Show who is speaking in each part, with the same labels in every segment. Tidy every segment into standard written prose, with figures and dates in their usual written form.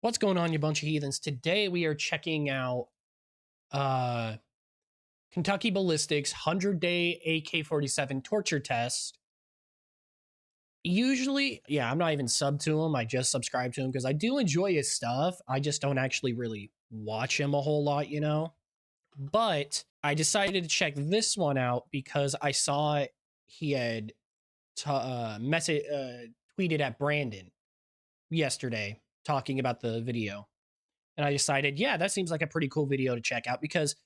Speaker 1: What's going on, you bunch of heathens? Today we are checking out Kentucky Ballistics 100-day AK-47 torture test. Usually, yeah, I'm not even sub to him. I just subscribe to him because I do enjoy his stuff. I just don't actually really watch him a whole lot, you know? But I decided to check this one out because I saw he had tweeted at Brandon yesterday talking about the video. And I decided, yeah, that seems like a pretty cool video to check out because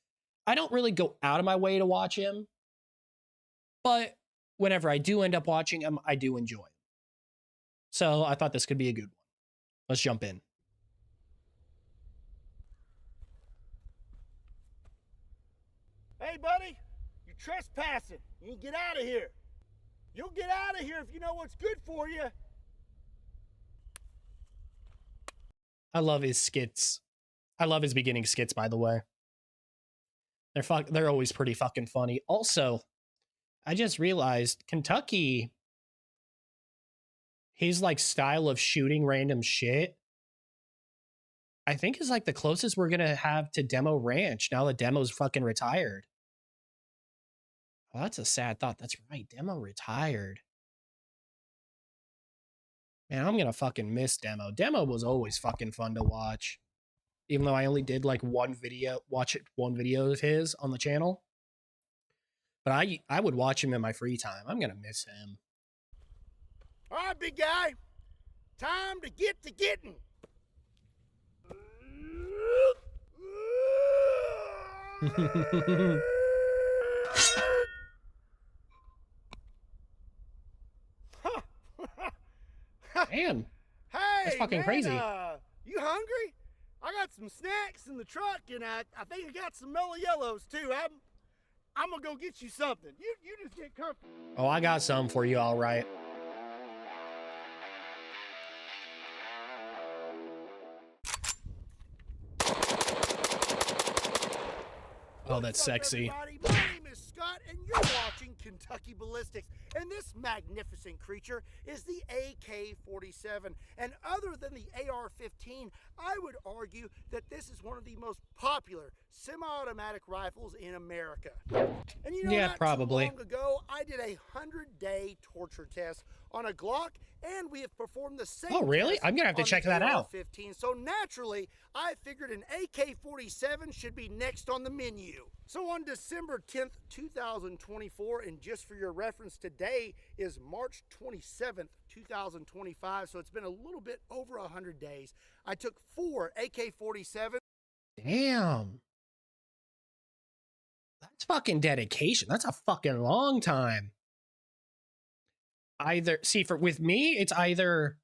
Speaker 1: I don't really go out of my way to watch him. But whenever I do end up watching him, I do enjoy him. So I thought this could be a good one. Let's jump in.
Speaker 2: Hey, buddy, you're trespassing. You get out of here. You'll get out of here if you know what's good for you.
Speaker 1: I love his skits. I love his beginning skits, by the way. They're always pretty fucking funny. Also, I just realized Kentucky, his like style of shooting random shit, I think is like the closest we're gonna have to Demo Ranch now that Demo's fucking retired. Oh, that's a sad thought. That's right. Demo retired. Man, I'm gonna fucking miss Demo. Demo was always fucking fun to watch. Even though I only did like one video of his on the channel. But I would watch him in my free time. I'm gonna miss him.
Speaker 2: All right, big guy. Time to get to getting.
Speaker 1: Man,
Speaker 2: hey,
Speaker 1: that's fucking
Speaker 2: man,
Speaker 1: crazy.
Speaker 2: You hungry? I got some snacks in the truck, and I think I got some mellow yellows too. I'm gonna go get you something. You just get comfortable.
Speaker 1: Oh, I got some for you, all right. Oh, that's sexy.
Speaker 2: Everybody? My name is Scott, and you're watching Kentucky Ballistics. And this magnificent creature is the AK-47. And other than the AR-15, I would argue that this is one of the most popular semi-automatic rifles in America. And you know,
Speaker 1: yeah,
Speaker 2: not
Speaker 1: probably.
Speaker 2: too long ago, I did a 100-day torture test on a Glock, and we have performed the same.
Speaker 1: Oh, really? I'm gonna have to check that out.
Speaker 2: AR-15. So naturally, I figured an AK-47 should be next on the menu. So on December 10th, 2024, and just for your reference, today is March 27th, 2025. So it's been a little bit over 100 days. I took 4 AK-47.
Speaker 1: Damn. That's fucking dedication. That's a fucking long time. With me, it's either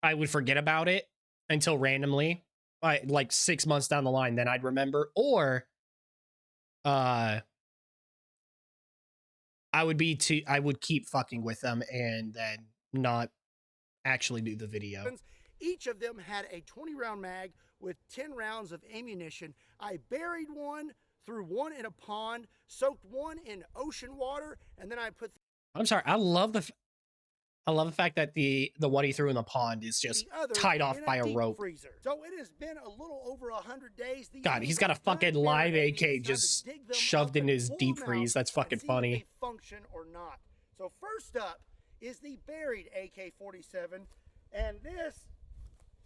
Speaker 1: I would forget about it until randomly, like 6 months down the line, then I'd remember, or I would keep fucking with them and then not actually do the video.
Speaker 2: Each of them had a 20-round mag with 10 rounds of ammunition. I buried one, threw one in a pond, soaked one in ocean water, and then I put.
Speaker 1: I'm sorry. I love the fact that the one he threw in the pond is just tied off by a rope.
Speaker 2: Freezer. So it has been a little over 100 days.
Speaker 1: God, he's got a fucking live AK just shoved in his deep freeze. That's fucking funny.
Speaker 2: If they function or not. So first up is the buried AK-47, and this.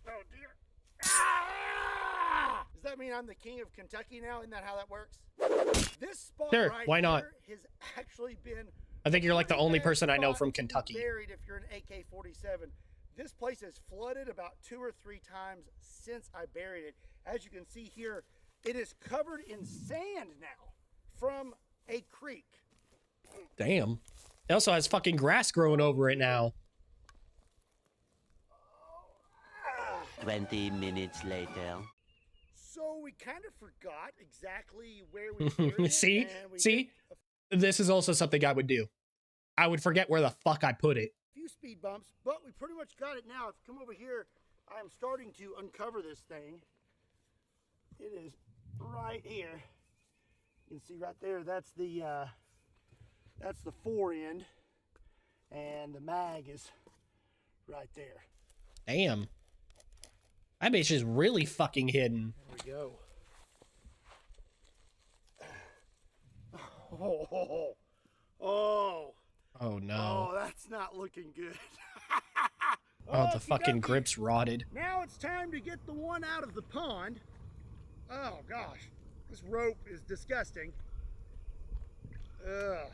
Speaker 2: Oh dear. Ah! Does that mean I'm the king of Kentucky now? Isn't that how that works? This spot
Speaker 1: sure,
Speaker 2: right
Speaker 1: why not?
Speaker 2: Here has actually been.
Speaker 1: I think you're like the only person I know from Kentucky.
Speaker 2: Buried if you're an AK-47. This place has flooded about 2 or 3 times since I buried it. As you can see here, it is covered in sand now from a creek.
Speaker 1: Damn. It also has fucking grass growing over it now.
Speaker 3: 20 minutes later.
Speaker 2: So we kind of forgot exactly where we buried
Speaker 1: See?
Speaker 2: it.
Speaker 1: See? This is also something I would do. I would forget where the fuck I put it.
Speaker 2: A few speed bumps, but we pretty much got it now. If you come over here, I am starting to uncover this thing. It is right here. You can see right there, that's the fore end, and the mag is right there.
Speaker 1: Damn. That bitch is really fucking hidden.
Speaker 2: There we go. Oh, oh,
Speaker 1: Oh no.
Speaker 2: oh, that's not looking good.
Speaker 1: Oh, the fucking grip's rotted.
Speaker 2: Now it's time to get the one out of the pond. Oh gosh, this rope is disgusting. Ugh.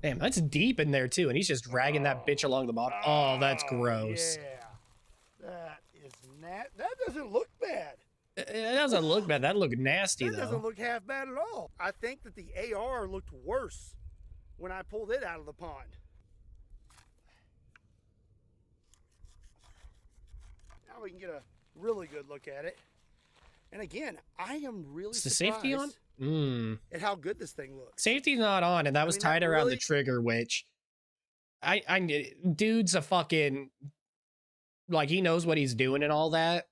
Speaker 1: Damn, that's deep in there too, and he's just dragging that bitch along the bottom. Oh, that's gross.
Speaker 2: Yeah, that is that doesn't look bad.
Speaker 1: It doesn't look bad. That looked nasty
Speaker 2: That
Speaker 1: though.
Speaker 2: doesn't look half bad at all. I think that the AR looked worse when I pulled it out of the pond. Now we can get a really good look at it. And again, I am really
Speaker 1: Is the
Speaker 2: surprised
Speaker 1: safety on?
Speaker 2: at how good this thing looks.
Speaker 1: Safety's not on, and that was tied around
Speaker 2: really...
Speaker 1: the trigger, which dude's a fucking, like, he knows what he's doing and all that.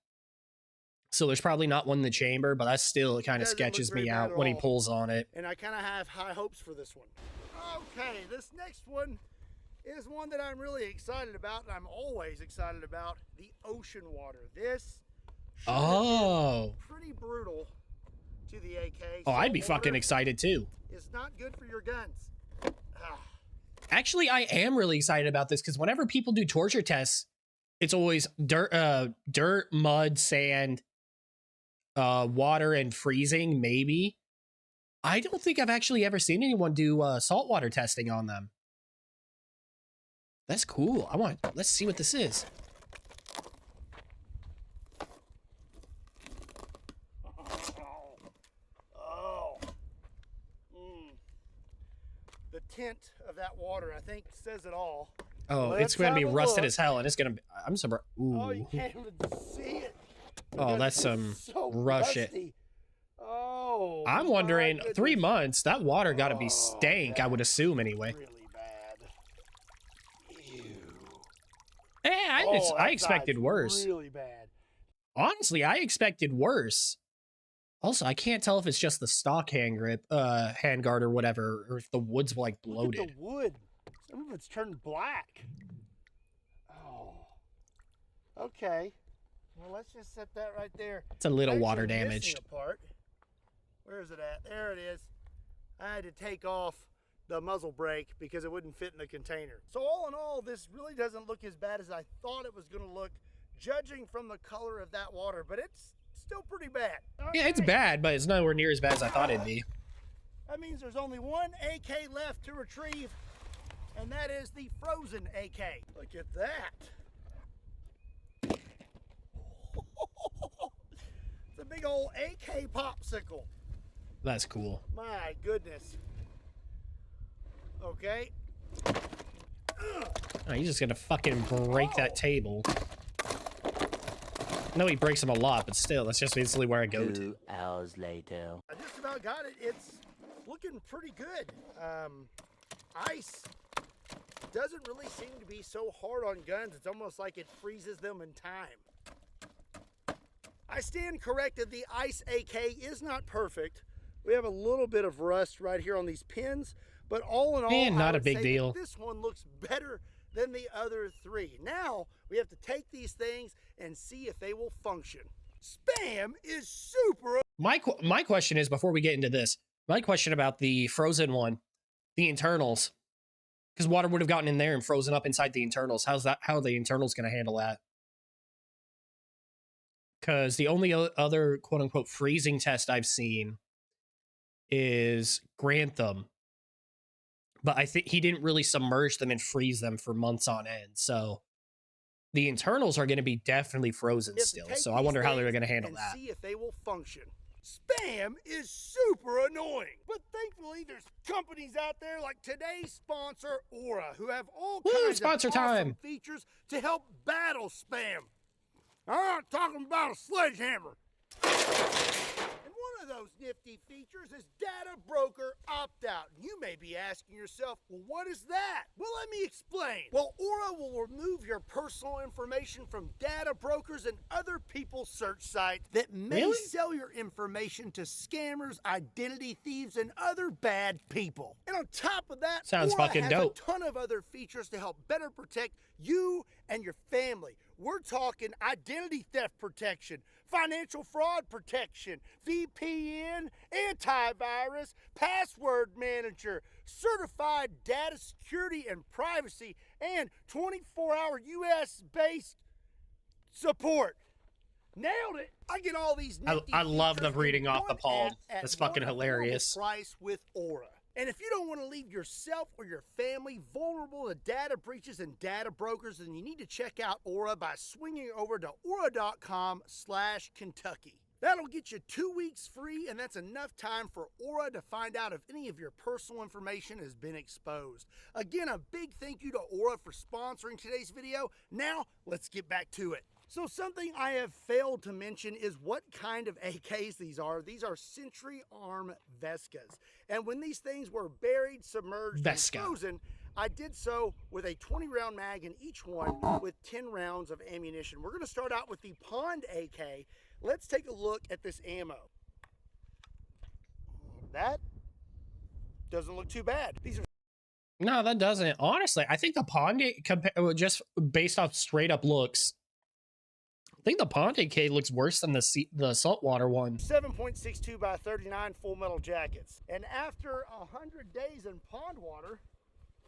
Speaker 1: So there's probably not one in the chamber, but that still kind of sketches me out when he pulls on it.
Speaker 2: And I kind of have high hopes for this one. Okay, this next one is one that I'm really excited about, and I'm always excited about, the ocean water. This pretty brutal to the AK.
Speaker 1: Oh, I'd be fucking excited too.
Speaker 2: It's not good for your guns.
Speaker 1: Actually, I am really excited about this because whenever people do torture tests, it's always dirt, mud, sand, water, and freezing, maybe. I don't think I've actually ever seen anyone do saltwater testing on them. That's cool. Let's see what this is.
Speaker 2: The tint of that water, I think, says it all.
Speaker 1: Oh, it's going to be rusted as hell, and it's going to be... I'm surprised. Ooh.
Speaker 2: Oh, you can't even see it.
Speaker 1: Oh, that's some rush it.
Speaker 2: Oh,
Speaker 1: I'm wondering, 3 months, that water got to be stank, I would assume, anyway.
Speaker 2: Really bad. Ew.
Speaker 1: I expected worse.
Speaker 2: Really bad.
Speaker 1: Honestly, I expected worse. Also, I can't tell if it's just the stock handguard or whatever, or if the wood's like bloated.
Speaker 2: Look at the wood. Some of it's turned black. Oh. Okay. Well, let's just set that right there.
Speaker 1: It's a little water damaged.
Speaker 2: Apart. Where is it at? There it is. I had to take off the muzzle brake because it wouldn't fit in the container. So all in all, this really doesn't look as bad as I thought it was going to look, judging from the color of that water, but it's still pretty bad. Okay.
Speaker 1: Yeah, it's bad, but it's nowhere near as bad as I thought it'd be.
Speaker 2: That means there's only one AK left to retrieve, and that is the frozen AK. Look at that. It's a big old AK popsicle.
Speaker 1: That's cool.
Speaker 2: My goodness. Okay.
Speaker 1: Oh, he's just gonna fucking break that table. I know he breaks them a lot, but still, that's just basically where I go to.
Speaker 3: 2 hours later.
Speaker 2: I just about got it. It's looking pretty good. Ice doesn't really seem to be so hard on guns. It's almost like it freezes them in time. I stand corrected. The ice AK is not perfect. We have a little bit of rust right here on these pins, but all in all,
Speaker 1: not a big deal.
Speaker 2: This one looks better than the other three. Now we have to take these things and see if they will function. Spam is super.
Speaker 1: My question is, before we get into this, my question about the frozen one, the internals, because water would have gotten in there and frozen up inside the internals. How are the internals going to handle that? Because the only other quote unquote freezing test I've seen is Grantham, but I think he didn't really submerge them and freeze them for months on end. So the internals are going to be definitely frozen still. So I wonder how they're going to handle that.
Speaker 2: See if they will function. Spam is super annoying, but thankfully there's companies out there like today's sponsor, Aura, who have all kinds of awesome features to help battle spam. I'm not talking about a sledgehammer. And one of those nifty features is Data Broker Opt-out. You may be asking yourself, well, what is that? Well, let me explain. Well, Aura will remove your personal information from data brokers and other people's search sites that may sell your information to scammers, identity thieves, and other bad people. And on top of that,
Speaker 1: sounds
Speaker 2: Aura
Speaker 1: fucking
Speaker 2: has
Speaker 1: dope.
Speaker 2: A ton of other features to help better protect you and your family. We're talking identity theft protection, financial fraud protection, VPN, antivirus, password manager, certified data security and privacy, and 24-hour US-based support. Nailed it. I get all these nifty
Speaker 1: I love the
Speaker 2: features
Speaker 1: reading
Speaker 2: in
Speaker 1: off the
Speaker 2: one
Speaker 1: palm.
Speaker 2: app at
Speaker 1: That's fucking
Speaker 2: one affordable
Speaker 1: hilarious.
Speaker 2: price with Aura. And if you don't want to leave yourself or your family vulnerable to data breaches and data brokers, then you need to check out Aura by swinging over to aura.com/Kentucky. That'll get you 2 weeks free, and that's enough time for Aura to find out if any of your personal information has been exposed. Again, a big thank you to Aura for sponsoring today's video. Now, let's get back to it. So something I have failed to mention is what kind of AKs these are. These are Century Arm Veskas. And when these things were buried, submerged, and frozen, I did so with a 20-round mag in each one with 10 rounds of ammunition. We're going to start out with the Pond AK. Let's take a look at this ammo. That doesn't look too bad. These are
Speaker 1: No, that doesn't. Honestly, I think the Pond, just based off straight up looks, I think the Pond AK looks worse than the saltwater one.
Speaker 2: 7.62 by 39 full metal jackets. And after 100 days in pond water,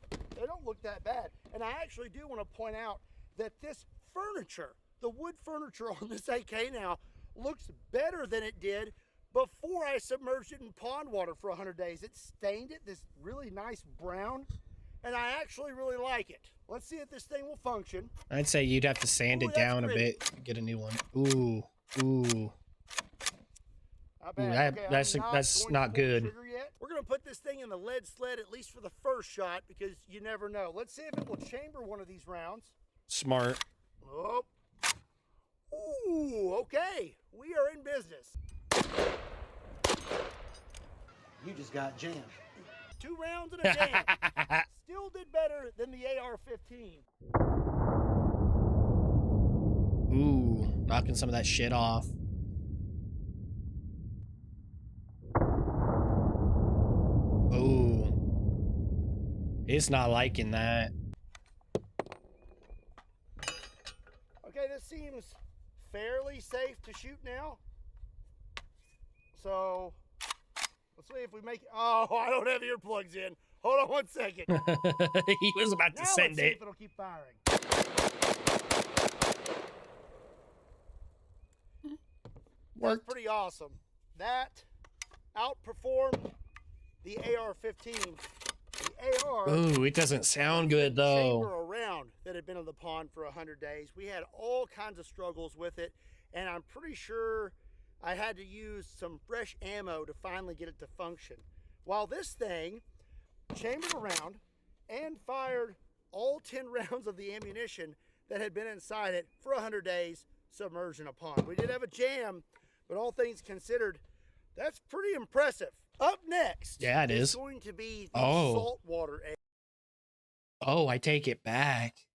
Speaker 2: they don't look that bad. And I actually do want to point out that this furniture, the wood furniture on this AK now, looks better than it did before I submerged it in pond water for 100 days. It stained it this really nice brown, and I actually really like it. Let's see if this thing will function.
Speaker 1: I'd say you'd have to sand it down a bit, get a new one. Ooh, ooh. That's not good.
Speaker 2: We're gonna put this thing in the lead sled, at least for the first shot, because you never know. Let's see if it will chamber one of these rounds.
Speaker 1: Smart.
Speaker 2: Oh. Ooh, okay. We are in business. You just got jammed. 2 rounds and a jam. Still did better than the AR-15.
Speaker 1: Ooh, knocking some of that shit off. Ooh. It's not liking that.
Speaker 2: Okay, this seems fairly safe to shoot now. So, let's see if we make it. Oh, I don't have earplugs in. Hold on 1 second.
Speaker 1: He was about to send
Speaker 2: let's see
Speaker 1: it.
Speaker 2: if it'll keep firing. That's pretty awesome. That outperformed the AR-15. The AR.
Speaker 1: Ooh, it doesn't sound good though.
Speaker 2: Chamber around that had been in the pond for 100 days. We had all kinds of struggles with it, and I'm pretty sure I had to use some fresh ammo to finally get it to function. While this thing chambered around and fired all 10 rounds of the ammunition that had been inside it for 100 days submerged in a pond. We did have a jam, but all things considered, that's pretty impressive. Up next,
Speaker 1: yeah, it is
Speaker 2: going to be the saltwater.
Speaker 1: Oh, I take it back.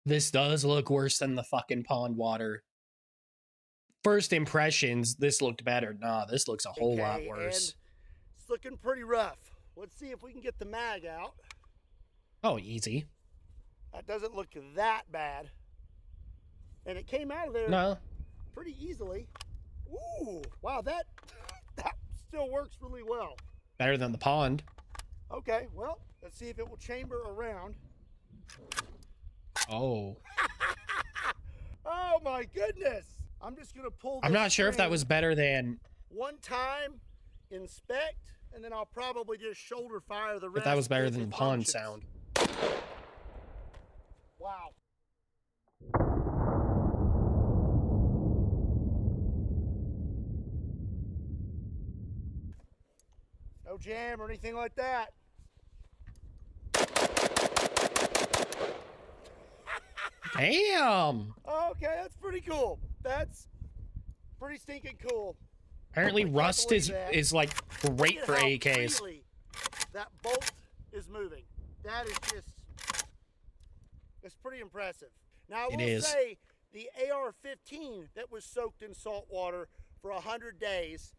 Speaker 1: This does look worse than the fucking pond water. First impressions, this looked better. Nah, this looks a whole lot worse.
Speaker 2: And it's looking pretty rough. Let's see if we can get the mag out.
Speaker 1: Oh, easy.
Speaker 2: That doesn't look that bad. And it came out of there pretty easily. Ooh, wow, that still works really well.
Speaker 1: Better than the pond.
Speaker 2: Okay, well, let's see if it will chamber around.
Speaker 1: Oh.
Speaker 2: Oh my goodness. I'm just going to pull this
Speaker 1: I'm not sure if that was better than...
Speaker 2: One time, inspect, and then I'll probably just shoulder fire the rest.
Speaker 1: If that was better than the pond sound.
Speaker 2: Wow. No jam or anything like that.
Speaker 1: Damn.
Speaker 2: Okay, that's pretty cool. That's pretty stinking cool.
Speaker 1: Apparently rust is like great for AKs.
Speaker 2: That bolt is moving. That is just, it's pretty impressive. Now I will say the AR-15 that was soaked in salt water for 100 days,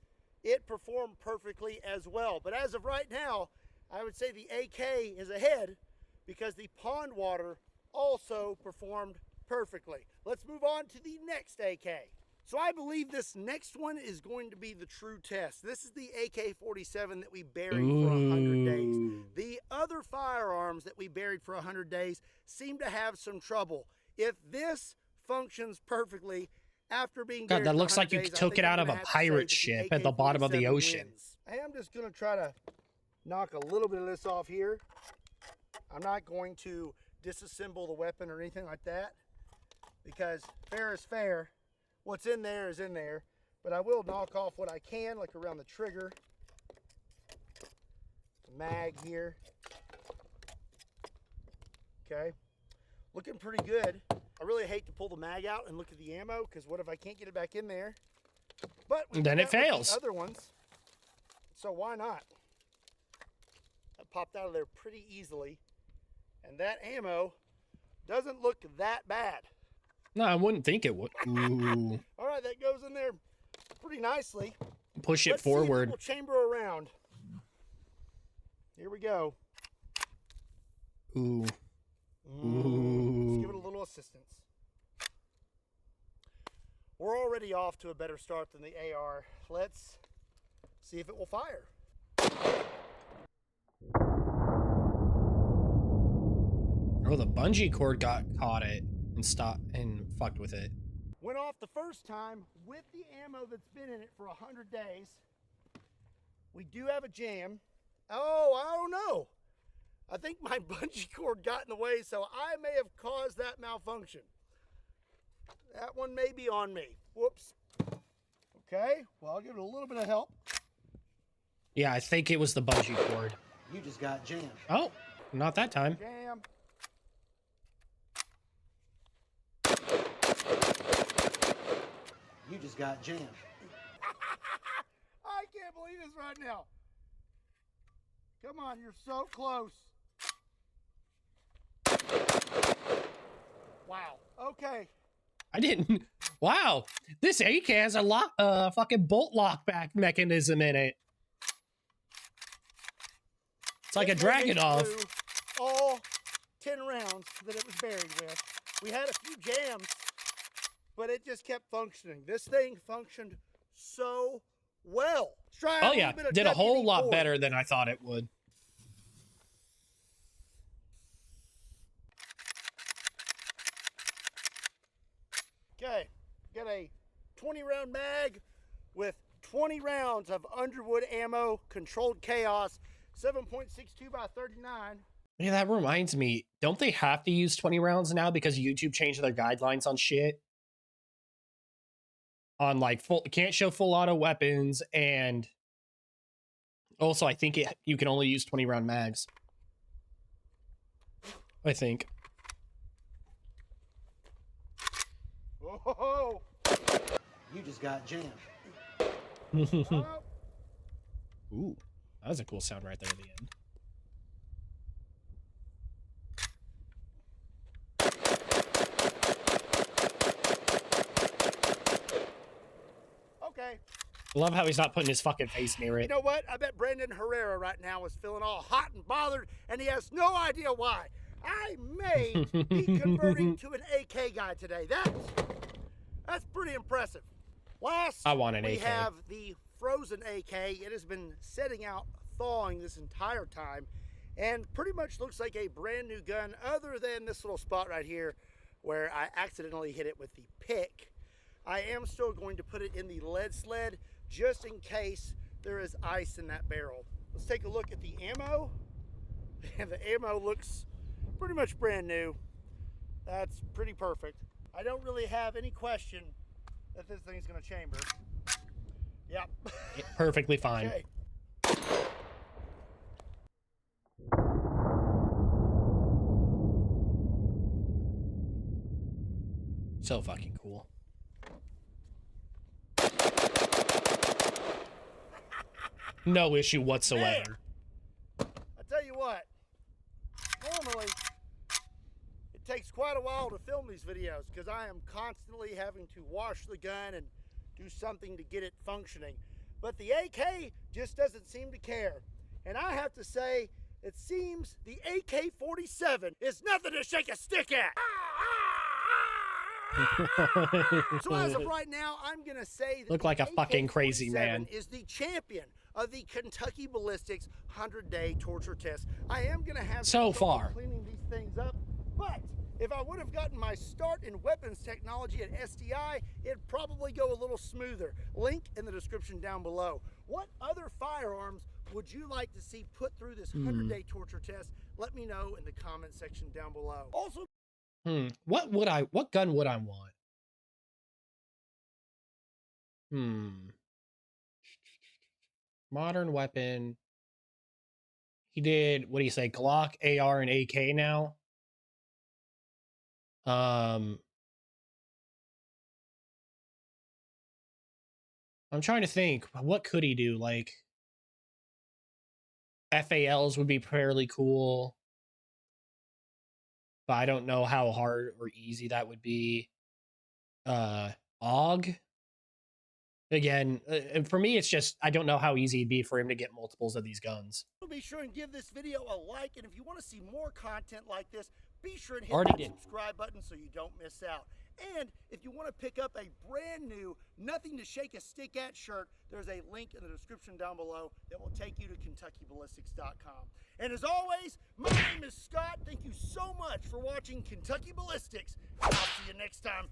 Speaker 2: it performed perfectly as well. But as of right now, I would say the AK is ahead because the pond water also performed perfectly. Let's move on to the next AK. So I believe this next one is going to be the true test. This is the AK-47 that we buried for 100 days. The other firearms that we buried for 100 days seem to have some trouble. If this functions perfectly after being buried
Speaker 1: God, that
Speaker 2: for
Speaker 1: looks
Speaker 2: 100
Speaker 1: like you
Speaker 2: days,
Speaker 1: took it out of a pirate ship at the bottom of the ocean.
Speaker 2: wins. I am just going to try to knock a little bit of this off here. I'm not going to disassemble the weapon or anything like that because fair is fair. What's in there is in there, but I will knock off what I can, like around the trigger, the mag here. Okay, looking pretty good. I really hate to pull the mag out and look at the ammo, because what if I can't get it back in there? But
Speaker 1: then it fails.
Speaker 2: The other ones, so why not? That popped out of there pretty easily, and that ammo doesn't look that bad.
Speaker 1: No, I wouldn't think it would. Ooh.
Speaker 2: All right, that goes in there pretty nicely.
Speaker 1: Push it
Speaker 2: Let's
Speaker 1: forward.
Speaker 2: See if it will chamber around. Here we go.
Speaker 1: Ooh.
Speaker 2: Let's give it a little assistance. We're already off to a better start than the AR. Let's see if it will fire.
Speaker 1: Oh, the bungee cord got caught it and stopped and fucked with it.
Speaker 2: Went off the first time with the ammo that's been in it for 100 days. We do have a jam. Oh, I don't know. I think my bungee cord got in the way, so I may have caused that malfunction. That one may be on me. Whoops. Okay, well, I'll give it a little bit of help.
Speaker 1: Yeah, I think it was the bungee cord.
Speaker 2: You just got jammed.
Speaker 1: Oh, not that time.
Speaker 2: Jam. You just got jammed. I can't believe this right now. Come on, you're so close. Wow. Okay.
Speaker 1: I didn't. Wow, this AK has a fucking bolt lockback mechanism in it. It's like a Dragunov.
Speaker 2: All 10 rounds that it was buried with. We had a few jams, but it just kept functioning. This thing functioned so well.
Speaker 1: Oh yeah, did a whole lot better than I thought it would.
Speaker 2: Okay, got a 20 round mag with 20 rounds of Underwood ammo, controlled chaos, 7.62 by 39.
Speaker 1: Yeah, that reminds me. Don't they have to use 20 rounds now because YouTube changed their guidelines on shit? On like can't show full auto weapons, and also I think you can only use 20 round mags. I think.
Speaker 2: Whoa! You just got jammed.
Speaker 1: Ooh, that was a cool sound right there at the end.
Speaker 2: Okay.
Speaker 1: I love how he's not putting his fucking face near it.
Speaker 2: You know what? I bet Brandon Herrera right now is feeling all hot and bothered, and he has no idea why. I may be converting to an AK guy today. That's pretty impressive. Last,
Speaker 1: I want an AK.
Speaker 2: We have the frozen AK. It has been setting out, thawing this entire time, and pretty much looks like a brand new gun, other than this little spot right here where I accidentally hit it with the pick. I am still going to put it in the lead sled just in case there is ice in that barrel. Let's take a look at the ammo. And the ammo looks pretty much brand new. That's pretty perfect. I don't really have any question that this thing's gonna chamber. Yep.
Speaker 1: Perfectly fine.
Speaker 2: Okay.
Speaker 1: So fucking cool. No issue whatsoever.
Speaker 2: Man, I tell you what, normally it takes quite a while to film these videos because I am constantly having to wash the gun and do something to get it functioning. But the AK just doesn't seem to care. And I have to say, it seems the AK-47 is nothing to shake a stick at. So as of right now, I'm going to say that
Speaker 1: look like a fucking crazy man
Speaker 2: is the champion of the Kentucky Ballistics 100-day torture test. I am going to have
Speaker 1: so far
Speaker 2: cleaning these things up, but if I would have gotten my start in weapons technology at SDI, it'd probably go a little smoother. Link in the description down below. What other firearms would you like to see put through this 100-day torture test? Let me know in the comment section down below. Also,
Speaker 1: what gun would I want? Modern weapon. He did, what do you say, Glock, AR, and AK now? I'm trying to think, what could he do? Like, FALs would be fairly cool, but I don't know how hard or easy that would be. AUG. Again, for me, it's just, I don't know how easy it'd be for him to get multiples of these guns.
Speaker 2: Be sure and give this video a like, and if you want to see more content like this, be sure and hit that subscribe button so you don't miss out. And if you want to pick up a brand new Nothing to Shake a Stick At shirt, there's a link in the description down below that will take you to KentuckyBallistics.com. And as always, my name is Scott. Thank you so much for watching Kentucky Ballistics. I'll see you next time.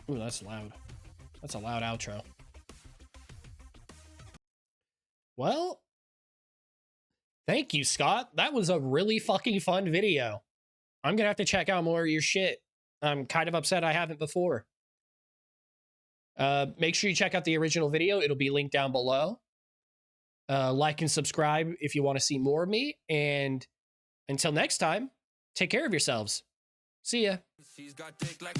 Speaker 1: Ooh, that's loud. That's a loud outro. Well, thank you, Scott. That was a really fucking fun video. I'm gonna have to check out more of your shit. I'm kind of upset I haven't before. Make sure you check out the original video. It'll be linked down below. Like and subscribe if you want to see more of me. And until next time, take care of yourselves. See ya. She's got dick like